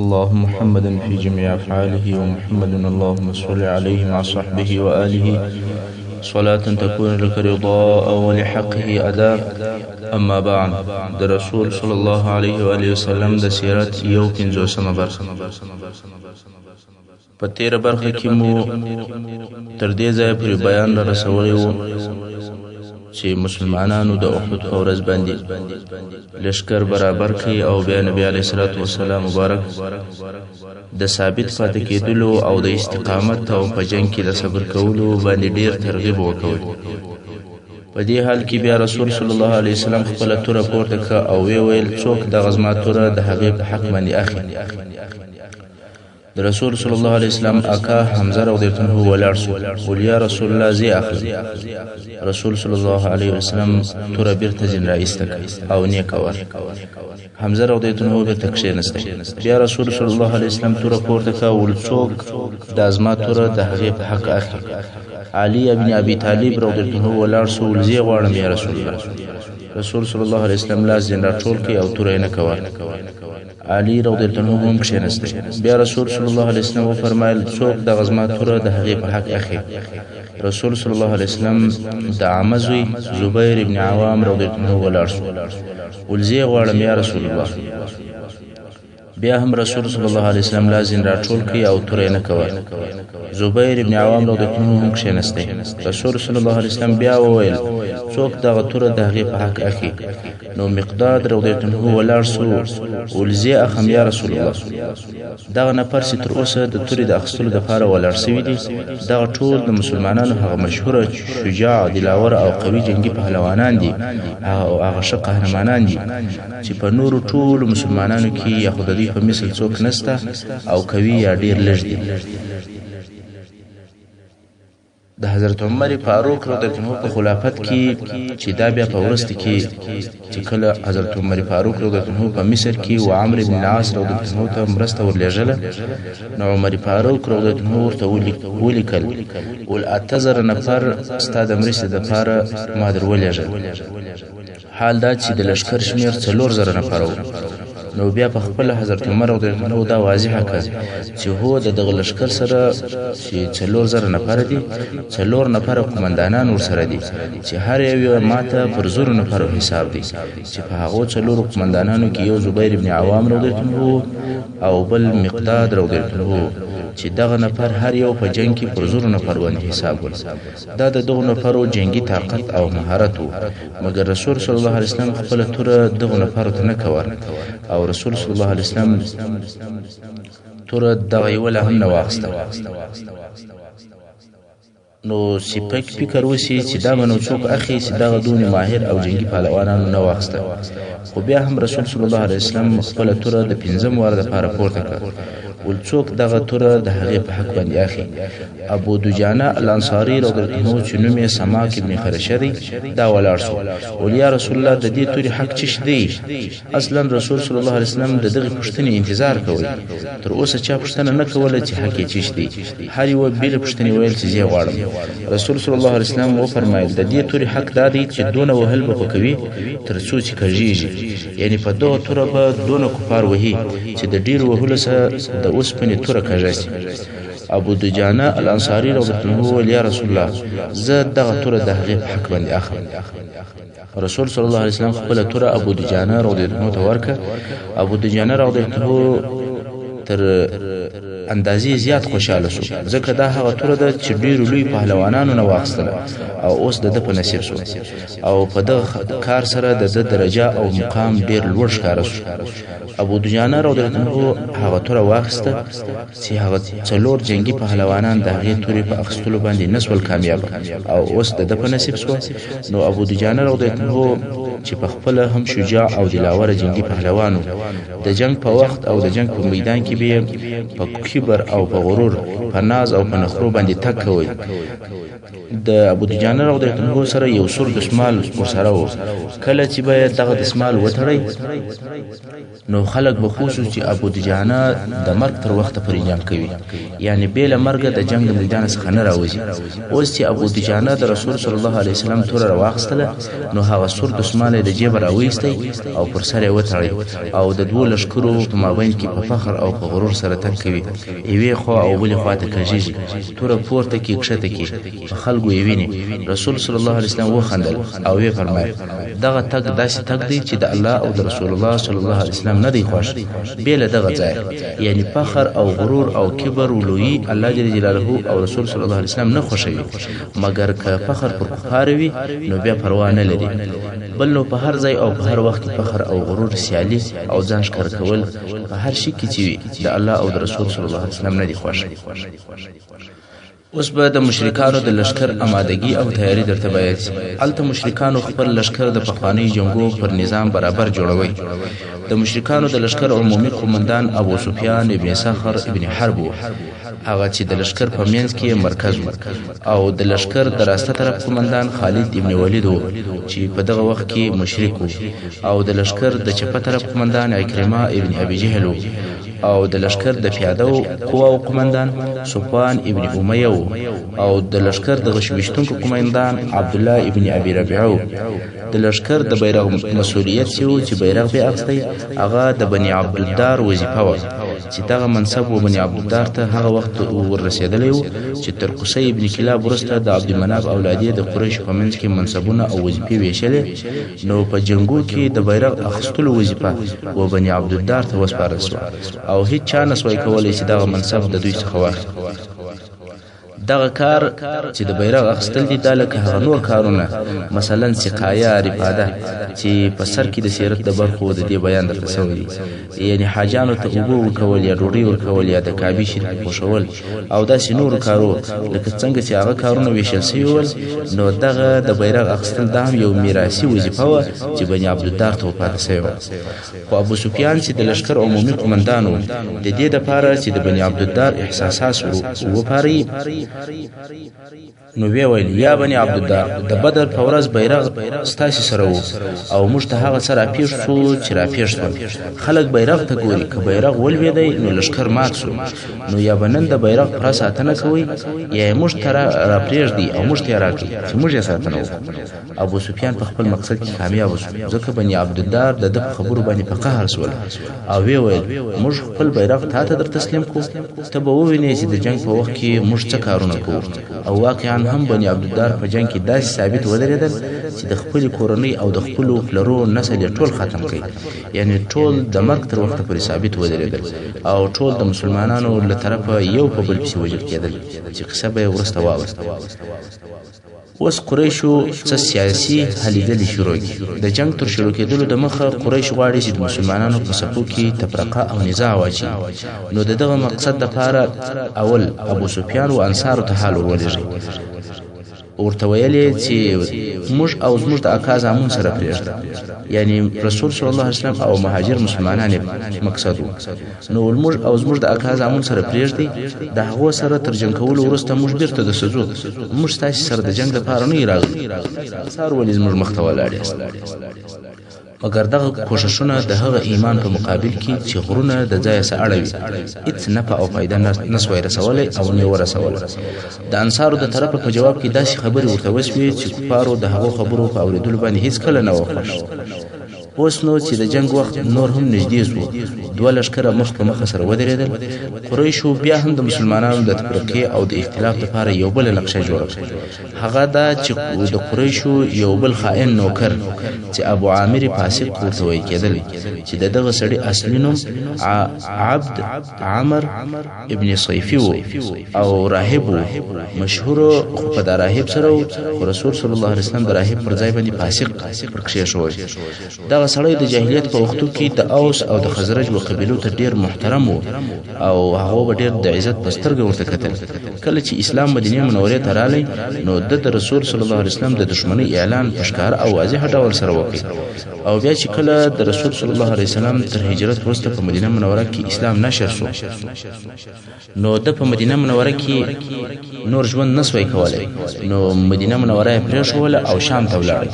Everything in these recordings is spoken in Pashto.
اللهم محمد في جميع أفعاله ومحمد اللهم صل عليه مع صحبه وآله صلاة تكون لك رضاء ولحقه أداء. أما بعد، د رسول صلى الله عليه وآله وسلم د سیرت یو 50مه برخه. په تیره برخه کې مو تر دې ځایه پورې بیان را رسولی و چې مسلمانانو د احد په ورځ باندې لشکر برابر کړي او بیا نبی علیه الصلاة والسلام مبارک د ثابت پاتې کېدلو او د استقامت او په جنګ کې د صبر کولو باندې ډیر ترغیب وکړ. په دې حال کې بیا رسول صلی الله علیه وسلم خپله توره پورته کړه او ویل څوک دغه زما توره د هغې په حق باندې اخلي. د رسول صلی الله علیه وسلم اکا حمزه رضی الله عنه ولاړ شو، ول یا رسول الله زه اخلم. رسول صلی الله علیه وسلم توره بیرته ځین راایسته او نیکه ورکړه. حمزه رضی الله عنه بیرته کښېنسته. بیا رسول صلی الله علیه وسلم توره پورته کړه، ول څوک د زما توره د هغې په حق اخلي. علي ابن ابي طالب رضی الله عنه ولاړ شو، ول زه غواړم یا رسول الله. رسول صلی الله علیه وسلم لاس ځین راټول کړ او توره یې نه ورکړه. علي رضی الله عنه هم کښېنسته. بیا رسول صلی الله علیه وسلم وفرمایل څوک دغه زما توره د هغې په حق اخلي. رسول صلی الله علیه وسلم د عمه زوی زبیر ابن عوام رضی الله عنه ولاړ شو، ول زه غواړم یا رسول الله. بیا هم رسول صلی الله علیه وسلم لازم راټول کړي او توره یې نه ورکړه. زبیر ابن عوام رضی الله عنه هم کښېنسته. رسول صلی الله علیه وسلم بیا وویل څوک دغه توره د هغې په حق اخلي. نو مقداد رضی الله عنه ولاړ شو، ول زه اخلم یا رسول الله. دغه نفر چې تر اوسه د تورې د اخیستلو دپاره ولاړ سوي دي، دغه ټول د مسلمانانو هغه مشهوره شجاع دلاور او قوي جنګي پهلوانان دي او هغه ښه قهرمانان دي چې په نورو ټولو مسلمانانو کې یا خو د دوی په مثل څوک نسته او کوي یا ډیر لږ دي. د حضرت عمر فاروق رضی الله عنه په خلافت کې چې دا بیا په وروسته کې چې کله حضرت عمر فاروق رضی الله عنه په مصر کې و عمرو بن العاص رضی الله عنه ته مرسته ورلېږله، نو عمر فاروق رضی الله عنه ورته ولیکل ول 8000 نفر ستا د مرستې دپاره ما در ولېږل. حال دا چې د لښکر شمېر 4000 نفر و. نو بیا په خپله حضرت عمر رضی الله عنه دا واضحه کړه چې هو د دغه لښکر سره چې 4000 نفر دي، 4 نفر قومندانان ورسره دي چې هر یو ماته پر 1000 نفر حساب دي، چې په هغو 4 قومندانانو کې یو زبیر ابن عوام رضی الله عنه او بل مقداد رضی الله عنه چې دغه نفر هر یو په جنگ کې پر 1000 نفر باندې حساب ول. دا د دغه نفرو جنگي طاقت او مهارت و، مګر رسول صلی الله علیه وسلم خپل توره دغه نفر ته نه ورکړه او رسول صلی الله علیه وسلم توره دغه یې ولا هم نه واخیسته. نو سپک فکر وسی چې دا منو څوک اخی چې دغه دون ماهر او جنگي پهلوانانو نه واخیسته. خو بیا هم رسول صلی الله علیه وسلم خپل توره د 5م وار دپاره پورته کړه، ول څوک دغه توره د هغې په حق باندې اخلي. ابو دجانه الانصاري رضی الله عنه چې نوم یې سماک ابن خرشه دی، دا ولاړ شو، ول یا رسول الله د دې تورې حق څه دی؟ اصلا رسول صلی الله علیه وسلم د دغې پوښتنې انتظار کوي. تر اوسه چا پوښتنه نه کوله چې حق یې څه دی. هر یوه بېله پوښتنې ویل چې زه غواړم. رسول صلی الله علیه وسلم وفرمایل د دې تورې حق دا دی چې دونه وهل به کوي تر څو چې کږېږي، یعنی په دغه توره به دونه کفار وهي چې د ډېر وهلو سره د اوسپنې توره کږه شي. ابو دجانه الانصاري رضی الله عنه وویل یا رسول الله زه دغه توره د هغې په حق باندې اخلم. رسول صلی الله علیه وسلم خپله توره ابو دجانه رضی الله عنه ته ورکړه. ابو دجانه رضی الله عنه تر اندازې زیات خوشاله شو، ځکه دا هغه توره ده چې ډېرو لوی پهلوانانو نه واخیستله او اوس د ده په نصیب شو او په دغه کار سره د ده درجه او مقام ډېر لوړ ښکاره شو. ابو دجانه رضی الله عنه هغه توره واخیسته چې هغه 4 جنگي پهلوانان د هغې تورې په اخیستلو باندې نه سول کامیابه او اوس د ده په نصیب شوه. نو ابو دجانه رضی الله عنه چې په خپله هم شجاع او دلاوره جنگي پهلوانو، د جنگ په وخت او د جنگ په میدان کې به په کبر او په غرور، په ناز او په نخرو باندې تک کوي. د ابو دجانه رضی الله عنه سره یو سور دسمال ورسره و. کله چې به دغه دسمال وتړی نو خلق به خصوص چې ابو دجانه د مرګ تر وخت پورې جنگ کوي یعنی بیل مرګ د جنگ د میدان څخه نه راوځي اوس چې ابو دجانه د رسول صلی الله علیه وسلم تور راوخستله نو هغه سور دسماله د جیب راوېستی او پر سر یې وتړی او د دوه لشکرو په مابین کې په فخر او په غرور سره تک کوي ایوې خو او بلې خواته کږیږي تور پورته کې کښته کې په خلکو یې ویني رسول صلی الله علیه وسلم وخندل او یې فرمایل دغه تک داسې تک دی چې د الله او د رسول الله صلی الله علیه وسلم نه دی خوښ بیل دغه ځای یعنی فخر او غرور او کبر ولوی الله جل جلاله او رسول صلی الله علیه وسلم نه خوښوي مګر که فخر پر کفار وي نو بیا پروا نه لري بل نو په هر ځای او په هر وخت فخر او غرور سیالي او ځان ښکار کول په هر شي کې چې د الله او د رسول صلی الله علیه وسلم نه دی خوښ اوس به د مشرکانو د لشکر آمادګي او تیاری درته بیان شي هلته مشرکانو خپل لشکر د پخواني جنگو پر نظام برابر جوړوي د مشرکانو د لشکر عمومي قومندان ابو سفیان ابن صخر ابن حرب هغه چې د لشکر په منځ کې مرکز او د لشکر د راسته طرف قومندان خالد ابن ولید چې په دغه وخت کې مشرک او د لشکر د چپه طرف قومندان عکرمه ابن ابي جهل او د لشکر د پیاده قواو قومندان صفوان ابن امیه او د لشکر د غشبشتونکو قومندان عبد الله ابن ابي ربيعه د لشکر د بیرغ مسؤلیت چې بیرغ به اخستي هغه د بني عبد الدار وظیفه و چې دغه منصب و بني عبد الدار ته هغه وخت ورسېدلی و چې تر قصي ابن کلاب وروسته د عبد مناف اولادیه د قریش په منځ کې منصبونه او وظیفې ویشلې نو په جنگو کې د بیرغ اخستلو وظیفه و بني عبد الدار ته وسپارل شوه او هیڅ چا نسوای کولی چې دغه منصب د دوی څخه واخلي دغه کار چې د بیرغ اخستل دي دا لکه هغه نور کارونه مثلا سقایا رفاده چې په سر کې د سیرت د برخو د دې بیان درته شوی دی یعنی حاجانو ته اوبه ورکول یا ډوډۍ ورکول یا د کعبې شریف پوښول او داسې نور کارو لکه څنګه چې هغه کارونه ویشل شوي ول نو دغه د بیرغ اخستل دا هم یو میراثي وظیفه وه چې بني عبدالدار ته وپاتې شوې وه خو ابو سفیان چې د لشکر عمومي قومندان و د دې دپاره چې د بني عبدالدار احساسات وپاري نو وی ویل یا بني عبدالدار د بدر په ورځ بیرغ ستاسې سره و او موږ ته هغه څه راپېښ شو چې راپېښ شول خلک بیرغ ته ګوري که بیرغ ولوېدی نو لښکر مات شو نو یا به نن د بیرغ پوره ساتنه کوئ یا یې موږ ته راپرېږدي او موږ ته یې راکړي چې موږ یې ساتنه وکړو ابو سفیان په خپل مقصد کې کامیاب شو ځکه بني عبدالدار د ده په خبرو باندې په قهر شول او وی ویل موږ خپل بیرغ تا ته در تسلیم کړو ته به ووینې چې د جنګ په وخت کې موږ څه کارونه کوو او واقعا هم بني عبدالدار په جنگ کې داسې ثابت ودرېدل چې د خپلې کورنۍ او د خپلو پلرو نسل یې ټول ختم کړي یعنی ټول د مرګ تر وخته پورې ثابت ودرېدل او ټول د مسلمانانو له طرفه یو په بل پسې وژل کېدل چې قصه به یې وروسته واورسته اوس قریشو څه سیاسي هلې ځلې شروع کړي د جنگ تر شروع کېدلو دمخه قریش غواړي چې د مسلمانانو په صفو کې تفرقه او نزاع واچوي نو د دغه مقصد دپاره اول ابو سفیان و انصارو ته حال ورولېږي ورته ویلې چې موږ او زموږ د اکا زامون سره پرېږده یعنی رسول صلی الله علیه وسلم او مهاجر مسلمانان مقصد و نو موږ او زموږ د اکا زامون سره پرېږدي د هغو سره تر جنګ کولو وروسته موږ بیرته د سزو موږ ستاسې سره د جنګ دپاره نه یې راغلي انصار ولې زموږ مخ ته ولاړ یاست مګر دغه کوښښونه د هغه ایمان په مقابل کې چې غرونه د ځایه څه اړوي هېڅ نفع او فایده نسوای رسولی او نه یې ورسوله د انصارو د طرفه په جواب کې داسې خبرې ورته وشوې چې کفارو د هغو خبرو په اورېدلو باندې هېڅکله نه وه خوښ اوس نو چې د جنگ وخت نور هم نږدې شو دوه لښکره مخ په مخه سره ودرېدل قریشو بیا هم د مسلمانانو د تفرقې او د اختلاف لپاره یو بله نقشه جوړه کړه هغه دا چې د قریشو یو بل خائن نوکر چې ابو عامر فاسق ورته ویل کېدل چې د دغه سړي اصلي نوم عبد عمر ابن صیفي و او راهب و مشهور خو په دا راهب سره رسول صلی الله علیه وسلم د راهب پر ځای باندې فاسق پر کښېښوی دغه سړی د جاهلیت په وختو کې د اوس او د خزرج و قبیلو ته ډېر محترم و او هغه به ډېر د عزت په سترګه ورته کتل کله چې اسلام مدینې منورې ته رالی نو د رسول صلی الله علیه وسلم د دښمنۍ اعلان په ښکاره او واضح ډول سره وکړي او بیا چې کله د رسول صلی الله علیه وسلم تر هجرت وروسته په مدینه منوره کې اسلام نشر شو نو د په مدینه منوره کې نور ژوند نسوای کولی نو مدینه منوره یې پرېښوله او شام ته ولاړ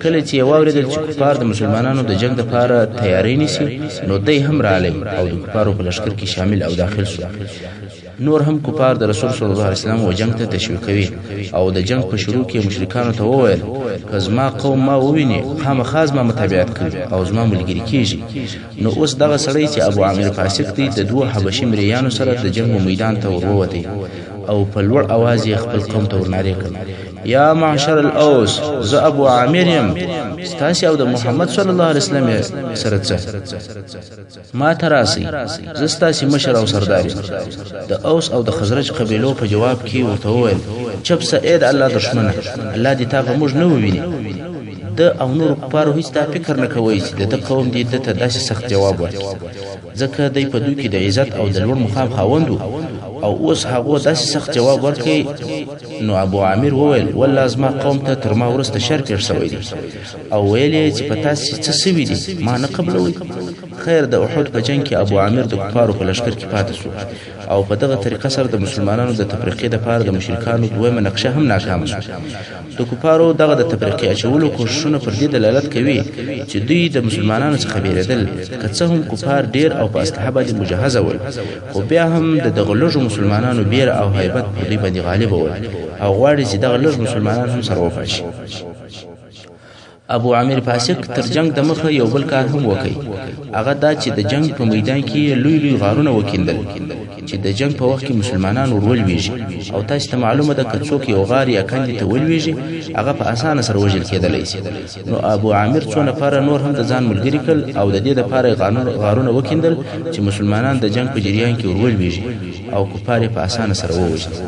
کله چې یې واورېدل چې کفار د مسلمانانو مسلمانانو د جنگ لپاره تیاری نیسي نو دی هم رالی او د کفارو په لشکر کې شامل او داخل شو نور هم کفار د رسول صلی الله علیه وسلم و جنگ ته تشویق کوي او د جنگ په شروع کې مشرکانو ته وویل که زما قوم ما وویني خامخا زما متابعت کوي او زما ملګری کیږي نو اوس دغه سړی چې ابو عامر فاسق دی د دوه حبشي مریانو سره د جنگ میدان ته ورووتی او په لوړ اواز یې خپل قوم ته ورنارې کړ یا معشر الاوس زه ابو عامر یم ستاسې او د محمد صلی الله علیه وسلم سره څه ما ته راسئ زه ستاسې مشر او سردار یم د اوس او د خزرج قبیلو په جواب کې ورته وویل چپ سه ای د الله دښمنه الله دې تا په موږ نه وویني د او نور کفارو هیڅ دا فکر نه کوي چې د قوم دې ته داسې سخت جواب ورکړي ځکه دی په دوی کې د عزت او د لوړ مقام خاوند او اوس هغه داسې سخت جواب ورکړي نو ابو عامر وویل والله زما قوم ته تر ما وروسته شر پېښ شوی دی او ویل یې چې په تاسې څه سوي دي ما نه قبلوئ خیر د احد په جنګ کې ابو عامر د کفارو په لشکر کې پاتې شو او په دغه طریقه سره د مسلمانانو د تفریقې دپاره د مشرکانو دویمه نقشه هم ناکامه شوه د کفارو دغه د تفریقې اچولو کوښښونه پر دې دلالت کوي چې دوی د مسلمانانو څخه بیرېدل که څه هم کفار ډېر او په اسلحه باندې مجهزه ول خو بیا هم د دغه لږو مسلمانانو بیره او هیبت پر دوی باندې غالبه ول او غواړي چې دغه لږ مسلمانان هم سره وپاشي ابو عامر فاسق تر جنگ د مخه یو بل کار هم وکړي هغه دا چې د جنگ په میدان کې لوی لوی غارونه وکیندل چې د جنگ په وخت کې مسلمانان ورولويږي او تاسو ته معلومه ده که څوک یو غار یا کندې ته ولويږي هغه په اسانه سره وژل کېدلی شي نو ابو عامر څو نفره نور هم د ځان ملګري کړل او د دې لپاره غارونه وکیندل چې مسلمانان د جنگ په جریان کې ورولويږي او کفار په اسانه سره ووژني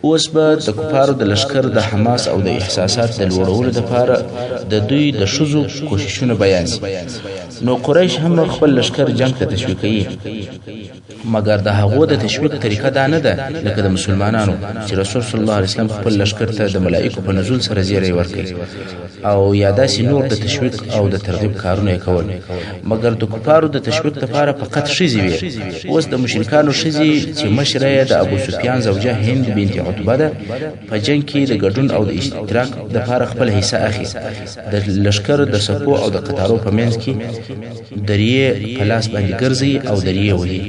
اوس به د کفارو د لشکر د حماس او د احساسات د لوړولو لپاره د دوی د ښځو کوښښونه بیان شي نو قریش هم خپل لشکر جنگ ته تشویقوي مګر د هغو د تشویق طریقه دا نه ده لکه د مسلمانانو چې رسول صلی الله علیه وسلم خپل لشکر ته د ملائکو په نزول سره زیری ورکوي او یا داسې نور د تشویق او د ترغیب کارونه یې کول مګر د کفارو د تشویق لپاره فقط ښځې وې اوس د مشرکانو ښځې چې مشره یې د ابو سفیان زوجه هند بنت عتبه ده په جنگ کې د ګډون او د اشتراک لپاره خپل حصه اخلي د لشکر د صفو او د قطارو په منځ کې دریې په لاس باندې ګرځي او دریې وهي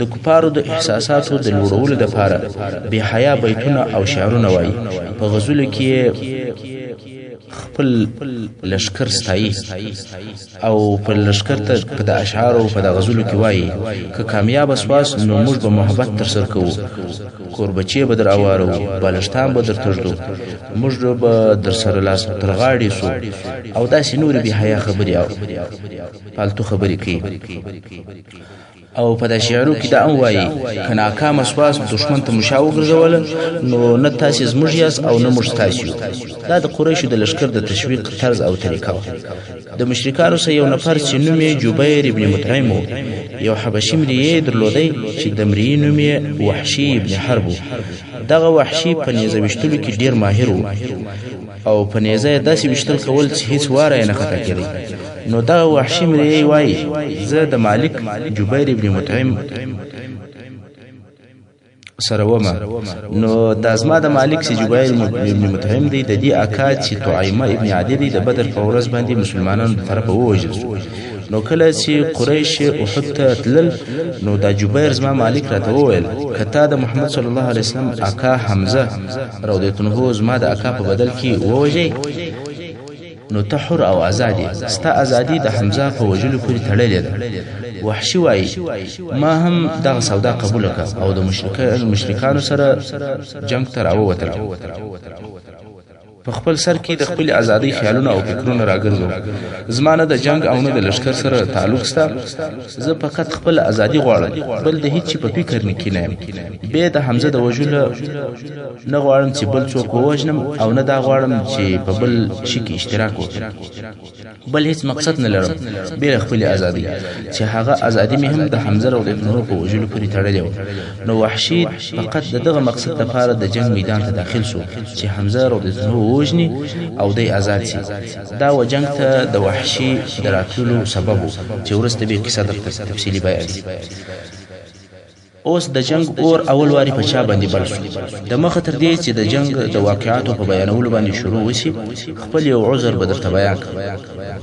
د کفارو د احساساتو د لوړولو لپاره بې حیا بیتونه او شعرونه وایي په غزلو کې خپل لشکر ستایي او په لشکر ته په د اشعارو په د غزلو کې وایي که کامیاب سواس نو موږ به محبت ترسره کوو کوربچې به در اوارو بالښتان به در تږدو موږ به در سره لاس تر غاړې سو او داسې نورې بې حیا خبرې او پالتو خبرې کوي او په د شعرو کې دا هم وایي که ناکامه سواس دښمن ته مشا وګرځوله نو نه تاسې زموږ یاست او نه موږ ستاسې یو دا د قریشو د لشکر د تشویق طرز او طریقه وه د مشرکانو سره یو نفر چې نوم یې جبیر ابن مطعم و یو حبشي مریی درلودی چې د مریی نوم یې وحشي ابن حرب و دغه وحشي په نیزه ویشتلو کې ډېر ماهر و او په نیزه یې داسې ویشتل کول چې هیڅ واره یې نه خطا کېدی نو دا وحشي مریی وایي زه د مالک جبیر ابن مطعم سره ومه نو دا زما د مالک چې جبیر ابن مطعم دی د دې اکا چې طعیمه ابن عدی دی د بدر په ورځ باندې مسلمانانو د طرفه ووژل نو کله چې قریش احد ته تلل نو دا جبیر زما مالک راته وویل که تا د محمد صلی الله علیه وسلم اکا حمزه رضی الله عنه زما د اکا په بدل کې ووژئ نو ته حر او آزادی ستا آزادی د حمزه په وجلو پورې تړلې ده وحشي وایي ما هم دغه سودا قبول کړه او د مشرکانو سره جنگ ته راووتل په خپل سر کې د خپل ازادي خیالونه او فکرونه راګرځو زمانه د جنگ او نه د لشکر سره تعلق ستا زه فقط خپل ازادي غواړم بل د هیڅ په فکر نه کینم به د حمزه د وجوله نه غواړم چې بل څوک ووجنم او نه دا غواړم چې په بل شي کې اشتراک وکړم بل هیڅ مقصد نه لرم به خپل ازادي چې هغه ازادي مې هم د حمزه رضی الله عنه په وجوله پورې تړلې و نو وحشي فقط دغه مقصد لپاره د جنگ میدان ته داخل شو چې حمزه رضی الله عنه وجني او د آزاد شي دا و جنگ ته د وحشي دراتلو سبب چې ورسته به کیسه د تفصیلی بیان اوس د جنگ اور اول واری په چا باندې بل شو د مخه تر دې چې د جنگ د واقعاتو په بیانولو باندې شروع وشي خپل یو عذر به درته بیان کړم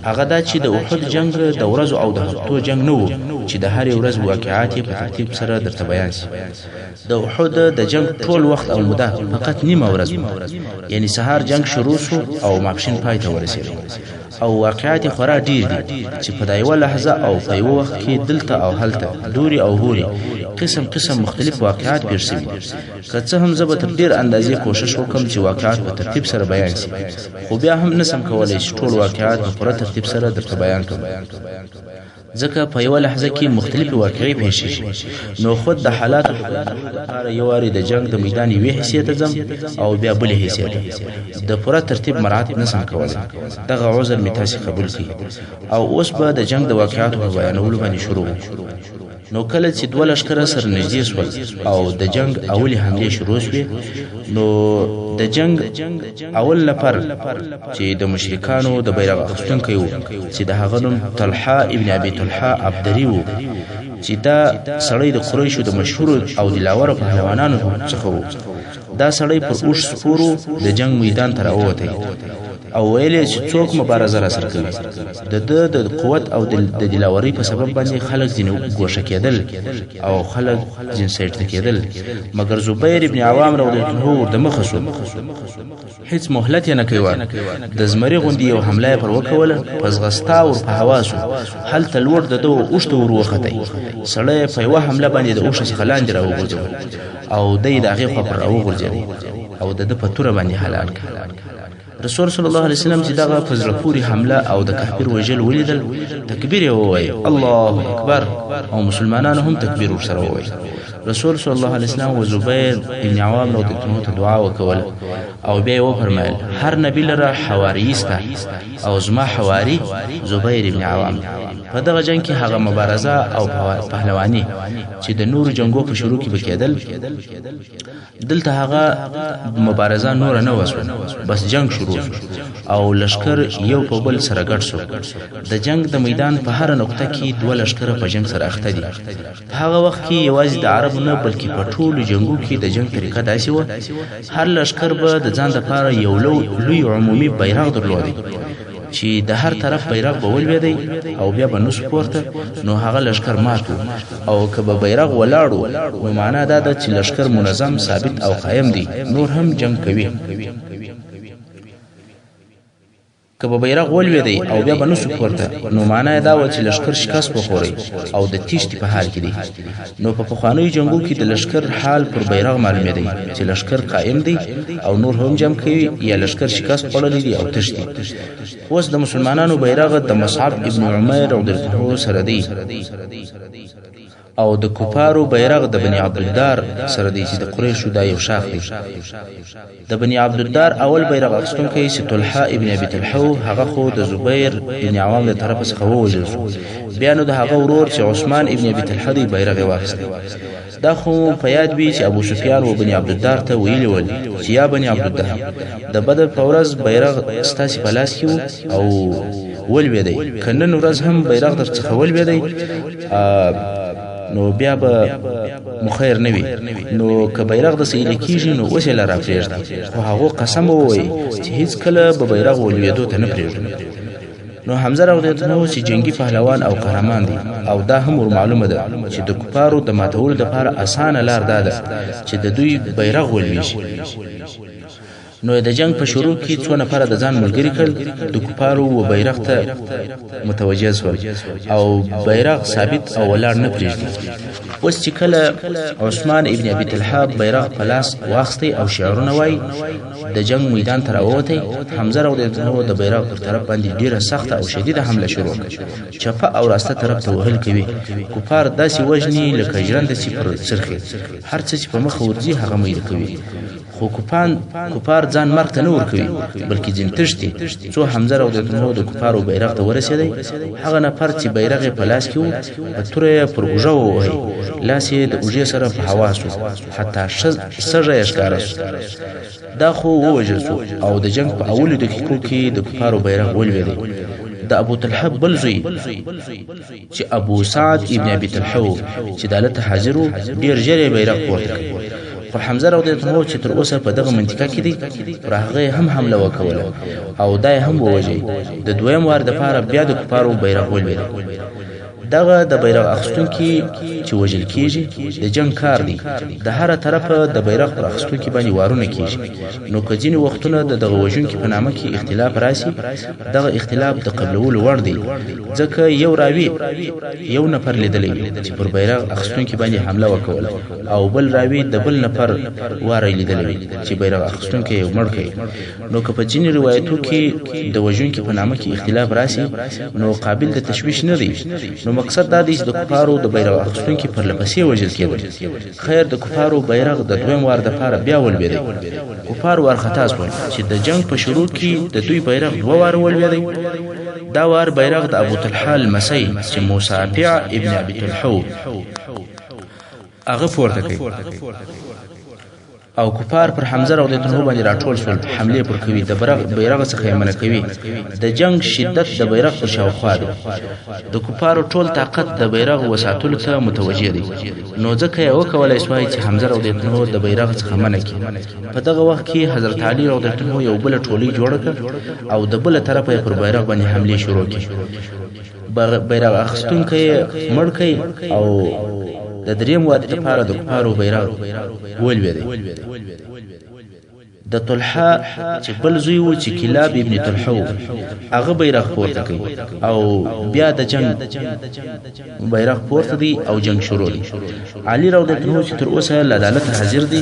هغه دا چې د احد جنگ د ورځو او د هفتو جنگ نه و چې د هر ورځ واقعات په ترتیب سره درته بیان شي د احد د جنگ ټول وخت او موده فقط نیمه ورځ یعنی سهار جنگ شروع شو او ماپښین پای ته ورسېد او واقعات خورا ډیر دي چې په دایو لحظه او په یو وخت کې دلته او هلته دوري او هوري قسم مختلف واقعات پیښ شوي که څه هم زه به تر ډیر اندازې کوشش وکم چې واقعات په ترتیب سره بیان شي خو بیا هم نسم کولای چې ټول واقعات په پوره ترتیب سره درته بیان کړم ځکه په یو لحظه کې مختلف واقعي پیښ شي نو خود د حالات لپاره یو واری د جنگ د میدان یوې حصې ته ځم او بیا بلې حصې ته د پوره ترتیب مراعات نسم کولای دغه عذر می تاسو قبول کړئ او اوس به د جنگ د واقعاتو په بیانولو باندې شروع نو کله چې دوه لشکره سره نږدې شول او د جنگ اولی حمله شروع شوه نو د جنگ اول نفر چې د مشرکانو د بیرغ اخیستونکو و چې د هغه نوم طلحه ابن ابي طلحه عبدري و چې دا سړی د قریشو د مشهور او دلاور پهلوانانو څخه و دا سړی پر اوښ سپورو د جنگ میدان ته راووتی او ویلې چې څوک مبارزه را سره کوي د قوت او د دلاوري په سبب باندې خلک ځینې ګوښه کېدل او خلک جنسیت کېدل مګر زبیر ابن عوام رضی الله عنه ورته مخه شو هیڅ مهلت نه کوي د زمری غوندي یو حمله پر وکوله پس غستا ور په هوا شو هل تلور د اوښته ور وختای سړی په یو حمله باندې د اوښه څخه لاندې راوګرځول او دغه خبر راوګرځول او د پتوره باندې حلال کړ رسول صلی الله علیه وسلم چې دغه فزرپوري حمله او د کافر وجل ولیدل تکبیر یې ووایي الله اکبر او مسلمانانو هم تکبیر ورسره ووایي رسول صلی الله علیه وسلم و زبیر ابن عوام رضی الله عنه دعا وکوله او بیا یې وفرمایل هر نبی لره حواری استه او زما حواری زبیر ابن عوام په دغه جنگ کې هغه مبارزه او پهلوانی چې د نور جنگو په شروع کې وکیدل دلته هغه مبارزه نور نه وسو بس جنگ شروع او لشکر یو په بل سره ګډ شو د جنگ د میدان په هر نقطه کې دوه لشکر په جنگ سره اخته دي هغه وخت کې یوازې د عرب نه بلکې په ټولو جنگو کې د جنگ طریقه داسې و هر لشکر به د ځان لپاره یو لوی عمومي بیرغ درلودي چې د هر طرف بیرغ به ولوېدی او بیا به نو سپورته نو هغه لشکر ماتو او که به بیرغ ولاړو نو معنا دا ده چې لشکر منظم ثابت او قائم دی نور هم جنگ کوي که به بیرغ ولوېدی او بیا به نو سپورته نو معنا دا و چې لشکر شکست وخوري او د تیښتې په حال کې دی نو په پخوانیو جنگو کې د لشکر حال پر بیرغ معلومېدی چې لشکر قائم دی او نور هم جنگ کوي یا لشکر شکست خوړلی دی او تښتي اوس د مسلمانانو بیرغ د مصعب ابن عمیر رضی الله عنه سره دی او د کفارو بیرغ د بني عبدالدار سره دی چې د قریشو دا یو شاخ دی د بني عبدالدار اول بیرغ اخیستونکی چې طلحه ابن ابي طلحه هغه خو د زبیر ابن عوام له طرفه څخه ووژل شو بیا نو د هغه ورور چې عثمان ابن ابي طلحه دی بیرغ واخیست دا خو په یاد وی چې ابو سفیان و بني عبدالدار ته ویلی ول چې یا بني عبدالدار د بدر په ورځ بیرغ ستاسو په لاس کې او ولوېدی کنن ورځ هم بیرغ در څخه ولوېدی نو بیا به مخیر نه وي نو که بیرغ د سیل کیږي نو اوس یې لاره پرېږده خو هغه قسم ووایي چې هیڅ کله به بیرغ ولوېدو ته نه پرېږدم نو حمزه رضی الله عنه چې جنگي پهلوان او قهرمان دي او دا هم ور معلومه ده چې د کفارو د ماتولو لپاره اسانه لار ده چې د دوی بیرغ ولويږي نو د جنگ په شروع کې څو نفر د ځان ملګری کړل د کفارو و بیرغ ته متوجه شول او بیرغ ثابت او ولاړ نه پریږدي اوس چې کله عثمان ابن ابي طلحه بیرغ په لاس واخستي او شعارونه وای د جنگ میدان ته راووتی حمزه رضی الله عنه د بیرغ پر طرف باندې ډیره سخته او شدیده حمله شروع کړه چپه او راسته طرف ته وهل کوي کفار داسې وجني لکه ژرند چې پر څرخي هر څه چې په مخ ورځي هغه مې کوي خو کفار ځان مرګ ته نه ورکوي بلکې ځین تښتي څو حمزه رضی الله عنه د کفارو بیرغ ته ورسېدی هغه نفر چې بیرغ په لاس کې و په توره پر اوږه ووهي لاس یې د اوږې سره په هوا شو حتی سږه یې ښکاره شو دا خو ووژل شو او د جنگ په اولو دقیقو کې د کفارو بیرغ ولوېدی د ابو طلحه بل زوی چې ابو سعد ابن ابي طلحه چې دالته حاضر ډیر ژر بیرغ پورته خو حمزه رضی الله عنه چې تر اوسه په دغه منطقه کې دی پر هغه هم حمله وکوله او دای هم ووجي د دویم وار د پاره بیا د کفارو بیرغ ولوي دغه د بیرغ اخستونکي چې وجل کیږي د جنگ کار دی د هر طرفه د بیرغ پر اخستونکي باندې وارونه کیږي نو کځینی وختونه د دغه وجونکي په نامه کې اختلاف راسي دغه اختلاف د قبلول وړ دی ځکه یو راوی یو نفر لیدلی چې پر بیرغ اخستونکي باندې حمله وکوله او بل راوی د بل نفر واره لیدلی چې بیرغ اخستونکي یو مړ کړي نو که په ځینی روایتو کې د وجونکي په نامه کې اختلاف راسي نو قابل د تشویش نه دی نو مقصد دا دی چې د کفارو د بیرغ اخیستونکي پر لپسې وژل کېدل خیر د کفارو بیرغ د دویم وار د پاره بیا ولوېدی کفار وارخطا شول چې د جنگ په شروع کې د دوی بیرغ دوه وار ولوېدی دا وار بیرغ د ابو طلحه المسی چې مصافع ابن ابي طلحه هغه پورته کړ او کفار پر حمزه رضی الله عنه باندې راټول شول حمله پر کوي د بیرغ څخه یې منع کوي د جنگ شدت د بیرغ په شاوخوا دی د کفارو ټول طاقت د بیرغ وساتلو ته متوجه دی نو ځکه یې وکولای شوی چې حمزه رضی الله عنه د بیرغ څخه منع کړي په دغه وخت کې حضرت علي رضی الله عنه یو بل ټولي جوړ کړ او د بل طرفه پر بیرغ باندې حمله شروع کړه بیرغ اخستونکي مړ کړي او د دریم واد لپاره د کفارو بیرغ ولوېدی د طلحه چې بل زوی و چې کلاب ابن طلحه هغه بیرغ پورته کوي او بیا د جنگ بیرغ پورته دی او جنگ شروع دی علي رضی الله عنه چې تر اوسه له عدالت حاضر دی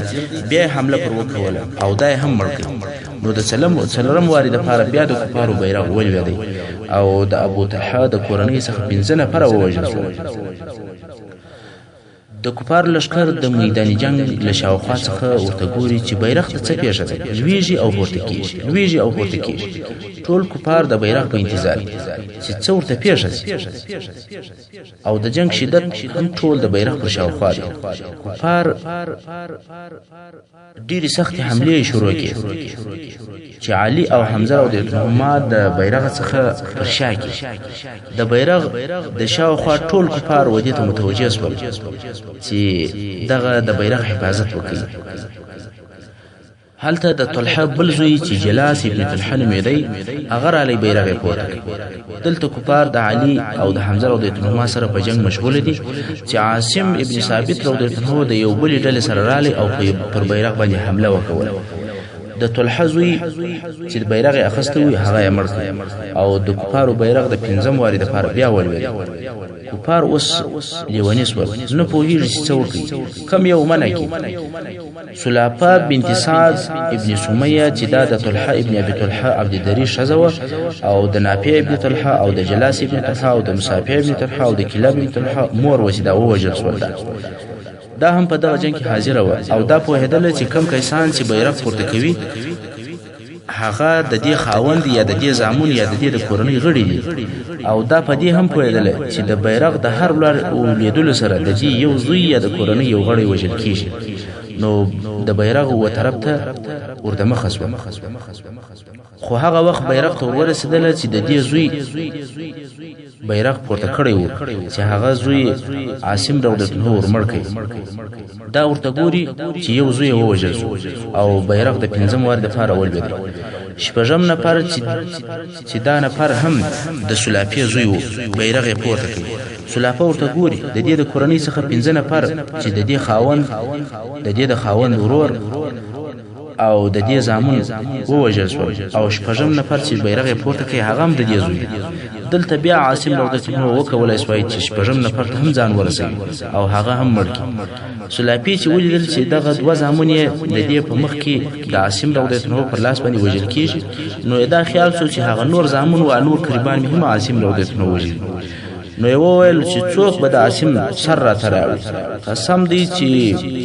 بیا حمله پر وکوله او دای هم مړ کړ نو د سلام وارد لپاره بیا د کفارو بیرغ ولوېدی او د ابو طلحه د کورنۍ څخه 15 نفر ووژل شول د کفار لشکر د میدان جنگ له شاوخوا څخه ورته ګوري چې بیرغ ته څه پیښه ده لویږي او پورته کیږي ټول کفار د بیرغ په انتظار چې څه ورته پیښه او د جنگ شدت هم ټول د بیرغ پر شاوخوا دي کفار ډېری سخت حمله شروع کړي چې علي او حمزه رضی الله عنهما د بیرغ څخه پر شا کې د بیرغ د شاوخوا ټول کفار ودی ته متوجه شول چې دغه د بیرغ حفاظت وکړي هلته د طلحه بل زوی چې جلاس ابن طلحه نومېدی هغه رالی بیرغ یې پورته کړ دلته کفار د علي او د حمزه رضی الله عنهما سره په جنگ مشغول دي چې عاصم ابن ثابت رضی الله عنه د یو بل ډلې سره رالی او پر بیرغ باندې حمله وکوله د طلحه زوی چې بیرغ یې اخیستی وي هغه یې مړ کړ او د کفارو بیرغ د 15 وارې دپاره بیا ولوېد کفار اوس لیوني شول نه پوهېږي چې څه وکړي کم یو منع کړي سلافه بنت سعد ابن سمیه چې دا د طلحه ابن ابي طلحه عبدالدري ښځه وه او د نافع ابن طلحه او د جلاس ابن طلحه او د مصافع ابن طلحه او د کلاب ابن طلحه مور وه چې دا ووژل شول دا هم په دغه جنگ کې حاضر و او دا پوهېدل چې کم کسان چې بیرغ پورته کوي هغه د دې خاوند یا د دې زامن یا د دې د کورنۍ غړي دي او دا په دې هم پوهېدل چې د بیرغ د هر لار ولیدلو سره د دې یو زوی یا د کورنۍ یو غړی وژل کیږي نو د بیرغ و طرف ته ورته مخه شوه خو هغه وخت بیرغ ته ورسېدل چې د دې زوی بیرغ پورته کړی و چې هغه زوی عاصم رضی الله عنه ورمړ کړي دا ورته ګوري چې یو زوی ووژل شو او بیرغ د 15 وار دپاره ولوېد شپږم نفر چې دا نفر هم د سلافې زوی و بیرغ یې پورته کړي سلافه ورته ګوري د دې د کورنۍ څخه 15 نفر چې د دې د خاوند ورور او د دې زامن ووژل شول او شپږم نفر چې بیرغ یې پورته کړي هغه هم د دې زوی دلته بیا عاصم رضی الله عنه وکولای شوی چې شپږم نفر ته هم ځان ورسوي او هغه هم مړ کړي سلافي چې ولیدل چې دغه دوه زامن یې د دې په مخ کې د عاصم رضی الله عنه پر لاس باندې وژل کیږي نو دا خیال شو چې هغه نور زامن او نور قربان هم عاصم رضی الله عنه وژل نو یو ویل چې څوک به د عاصم سر راته راوړي قسم دی چې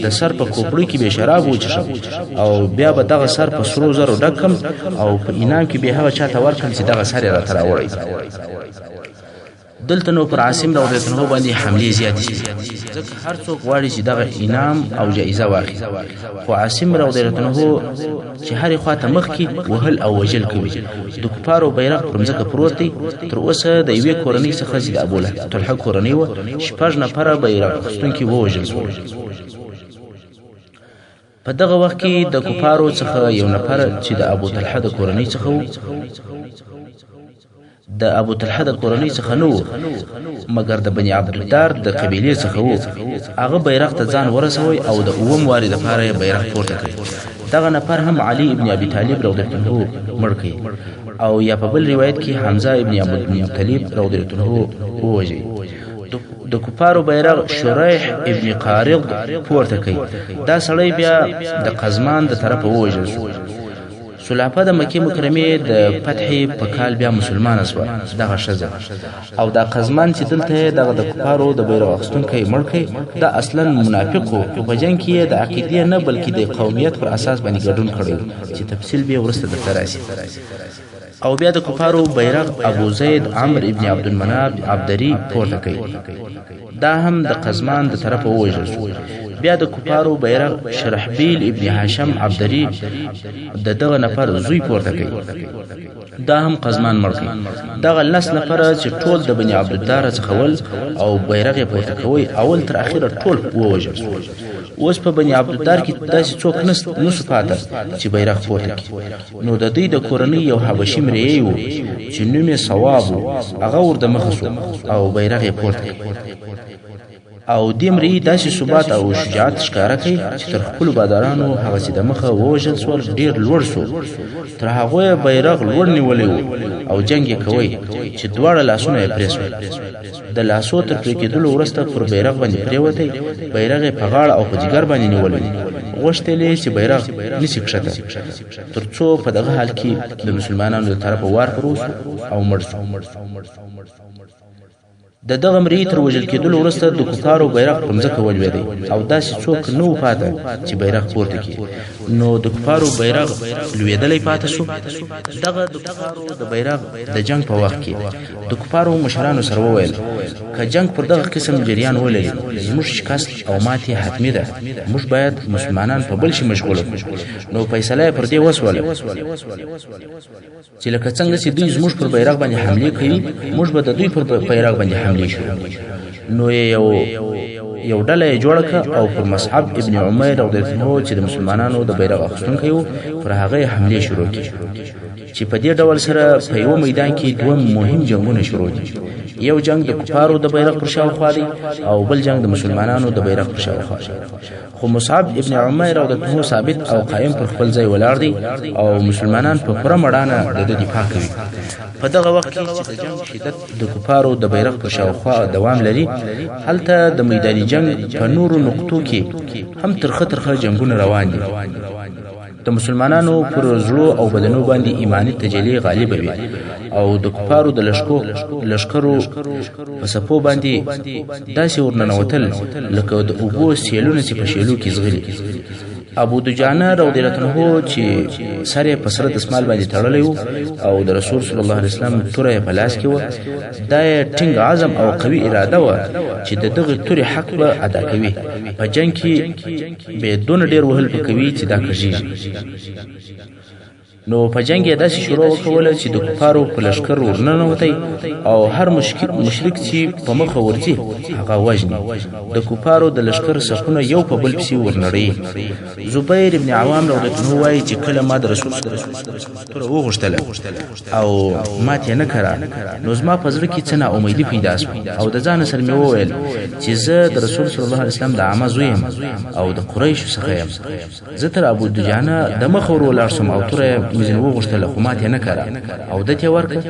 د سر په کوپړۍ کې به شراب وچښم او بیا به دغه سر په سرو زرو ډکم او په انعام کې به هغه چاته ورکړم چې دغه سر یې راته راوړی دلته نو پر عاصم رضی الله عنه باندې حملې زیاتې شي ځکه هر څوک غواړي چې دغه انعام او جایزه واخلي خو عاصم رضی الله عنه چې هرې خواته مخ کې وهل او وژل کوي د کفارو بیرغ پر مځکه پروت دی تر اوسه د یوې کورنۍ څخه چې د ابوطلحه کورنۍ وه 6 نفره بیرغ اخیستونکي ووژل شول په دغه وخت کې د کفارو څخه یو نفر چې د ابوطلحه د کورنۍ څخه و د ابوطلحه د کورنۍ څخه نه و مګر د بني عبدالدار د قبیلې څخه و هغه بیرغ ته ځان ورسوي او د اووم وارې دپاره یې بیرغ پورته کړي دغه نفر هم علي ابن ابي طالب رضی الله عنه مړ کړي او یا په بل روایت کې حمزه ابن عبدالمطلب رضی الله عنه ووژي د کفارو بیرغ شریح ابن قارض پورته کوي دا سړی بیا د قزمان د طرفه ووژل شو سلافه د مکې مکرمې د فتحې په کال بیا مسلمانه شوه دغه ښځه او دا قزمان چې دلته دغه د کفارو د بیرغ اخیستونکی مړ کړی دا اصلا منافق و په جنګ کې یې د عقیدې نه بلکې د قومیت پر اساس باندې ګډون کړی چې تفصیل بیا وروسته درته راسي او بیا د کفارو بیرغ ابو زید عمرو ابن عبدالمناف عبدري پورته کوي دا هم د قزمان د طرفه ووژل شو بیا د کفارو بیرغ شرحبیل ابن هاشم عبدري د دغه نفر زوی پورته کوي دا هم قزمان مړ کړي دغه لس نفره چې ټول د بني عبدالدار څخه ول او بیرغ یې پورته کوي اول تر اخره ټول ووژل شو اوس په بني عبدالدار کې داسې څوک نسو پاته چې بیرغ پورته کړي نو د دوی د کورنۍ یو حبشي مریی و چې نوم یې صواب و هغه ور د مخه سو او بیرغ یې پورته کړي او دې مریی داسې ثبات او شجاعت ښکاره کوي چې تر خپلو بادارانو هغسې د مخه ووژل سول ډېر لوړ شو تر هغو یې بیرغ لوړ نیولی و او جنګ یې کوی چې دواړه لاسونه یې پرې سول د لاسو تر پرې کېدلو وروسته پر بیرغ باندې پرېوتی بیرغ یې په غاړه او په جګر باندې نیولی غوښتل یې چې بیرغ نشي کښته تر څو په دغه حال کې د مسلمانانو د طرفه وار پر وشو او مړ شو د دغه مریی تر وژل کېدلو وروسته د کفارو بیرغ پر مځکه ولوېدی او داسې څوک نه و پاته چې بیرغ پورته کړي نو د کفارو بیرغ لوېدلی پاته شو دغه د کفارو د بیرغ د جنګ په وخت کې د کفارو مشرانو سره وویل که جنګ پر دغه قسم جریان ولري زموږ شکست او ماتې حتمي ده موږ باید مسلمانان په بل شي مشغوله کړو نو فیصله یې پر دې وسوله چې لکه څنګه چې دوی زموږ پر بیرغ باندې حملې کوي موږ به د دوی پر بیرغ باندې حملې نو یو ډله یې جوړه کړه او پر مصعب ابن عمیر رضی الله عنه چې د مسلمانانو د بیرغ اخیستونکی و پر هغه یې حملې شروع کړې چې په دې ډول سره په یوه میدان کې دوه مهم جنګونه شروع دي یو جنگ د کفارو د بیرغ پر شاوخوا دی او بل جنگ د مسلمانانو د بیرغ پر شاوخوا خو مصعب ابن عمیر رضی الله عنه ثابت او قائم پر خپل ځای ولاړ دی او مسلمانان په پوره مړانه د دفاع کوي په دغه وخت کې چې د جنگ شدت د کفارو د بیرغ پر شاوخوا دوام لري هلته د میداني جنگ په نورو نقطو کې هم ترخه جنگونه روان دي د مسلمانانو پر زړو او بدنو باندې ایمانی تجلی غالب وي او د کفارو د لشکرو په سپو باندې داسې ورننوتل لکه د اوبو سیلونه چې په شیلو کې زغلي ابو دجانه رضی الله عنه چې سره په سره دسمال باندې تړلی و او د رسول صلی الله علیه وسلم توره په لاس کې و دا ټینګ عزم او قوي اراده و چې دغه توري حق به ادا کوي په جنگ کې به دون ډیر وهل پکوي چې دا کړي نو په جنگ یې داسې شروع وکوله چې د کفارو په لشکر ورننوتی او هر مشرک چې په مخه ورځي هغه وژني د کفارو د لشکر صفونه یو په بل پسې ورنړي زبیر ابن عوام رضی الله عنه وایي چې کله ما د رسول توره وغوښتله او ماته نه کړه نو زما په زړه کې څه ناامیدي پیدا شوه او د ځان سره مې وویل چې زه د رسول صلی الله علیه وسلم د عمه زوی یم او د قریشو څخه یم زه تر ابو دجانه د مخه ور ولاړ شم او توره مزن وغوښتله خو ماته نه کړه او دته یې ورکړه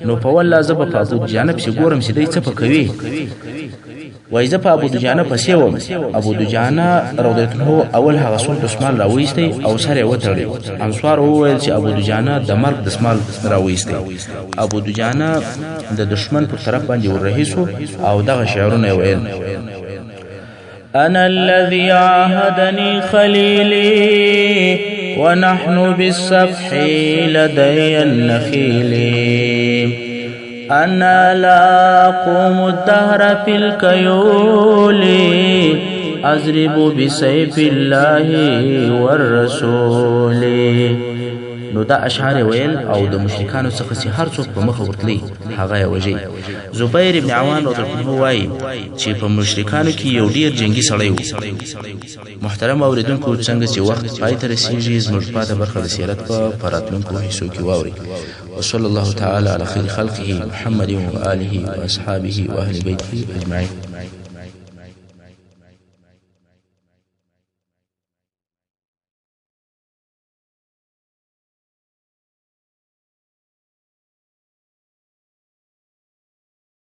نو په والله زه به په ابو دجانه پسې ګورم چې دی څه کوي وای زه په ابو دجانه پسې وم ابو دجانه رضی الله عنه اول هغه څو دسمال راوېستی او سره وتړي انصار وویل چې ابو دجانه د مرګ دسمال راوېستی ابو دجانه د دشمن پر طرف باندې ورهیسو او دغه شعرونه ویل أنا الذي عاهدني خليلي ونحن بالسفح لدي النخيل أنا لا أقوم الدهر في الكيول أضرب بسيف الله والرسول. نو دا اشعار ویل او د مشرکانو څخه چې هر څوک په مخه ورتلی هغه یې وژي. زبیر ابن عوان رضی الله عنه وایي چې په مشرکانو کې یو ډیر جنگي سړی و. محترم اوریدونکو، څنګه چې وخت پای ته رسیږي زموږ پاته برخه د سیرت په راتلونکو حصو کې واورئ. وصلى الله تعالى على خير خلقه محمد وآله وأصحابه وأهل بيته أجمعين.